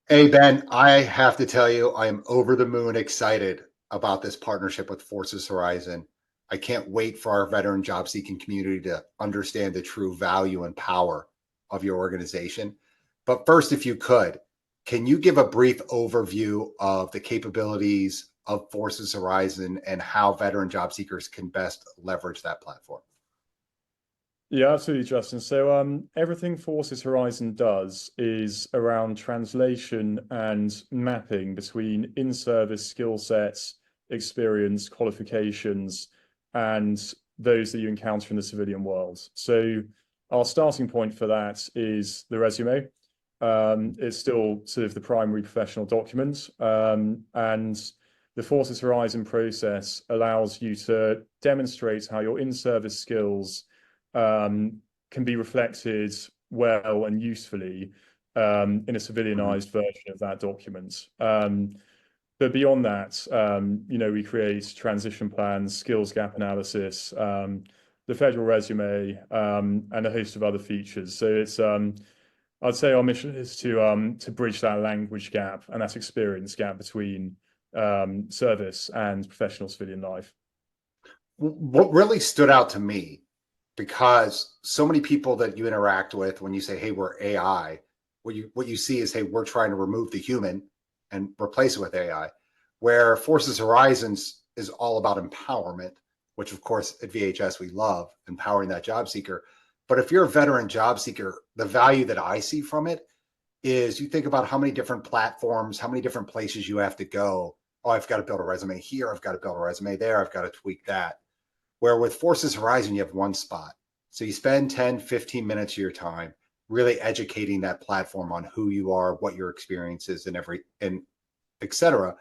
Hey, Ben, I have to tell you, I am over the moon excited about this partnership with Forces Horizon. I can't wait for our veteran job seeking community to understand the true value and power of your organization. But first, if you could, can you give a brief overview of the capabilities of Forces Horizon and how veteran job seekers can best leverage that platform? Yeah, absolutely, Justin. So everything Forces Horizon does is around translation and mapping between in-service skill sets, experience, qualifications, and those that you encounter in the civilian world. So our starting point for that is the resume. It's still sort of the primary professional document, and the Forces Horizon process allows you to demonstrate how your in-service skills can be reflected well and usefully in a Mhm. civilianized version of that document. But beyond that, we create transition plans, skills gap analysis, the federal resume, and a host of other features. So I'd say our mission is to bridge that language gap and that experience gap between service and professional civilian life. What really stood out to me, because so many people that you interact with, when you say, hey, we're AI, what you see is, hey, we're trying to remove the human and replace it with AI. Where Forces Horizons is all about empowerment, which of course at VHS we love empowering that job seeker. But if you're a veteran job seeker, the value that I see from it is, you think about how many different platforms, how many different places you have to go. Oh, I've got to build a resume here, I've got to build a resume there, I've got to tweak that. Where with Forces Horizon, you have one spot. So you spend 10, 15 minutes of your time really educating that platform on who you are, what your experience is, and et cetera.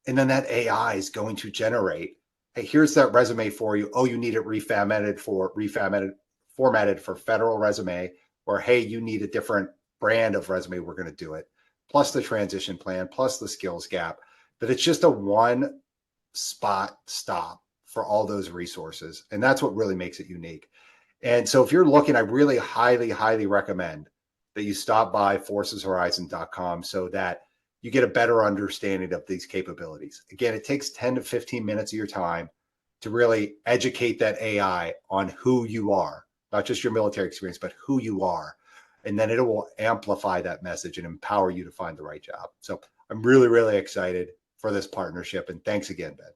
And then that AI is going to generate, hey, here's that resume for you. Oh, you need it formatted for federal resume, or hey, you need a different brand of resume. We're going to do it. Plus the transition plan, plus the skills gap. That it's just a one spot stop for all those resources. And that's what really makes it unique. And so if you're looking, I really highly, highly recommend that you stop by forceshorizon.com so that you get a better understanding of these capabilities. Again, it takes 10 to 15 minutes of your time to really educate that AI on who you are, not just your military experience, but who you are. And then it will amplify that message and empower you to find the right job. So I'm really, really excited for this partnership. And thanks again, Ben.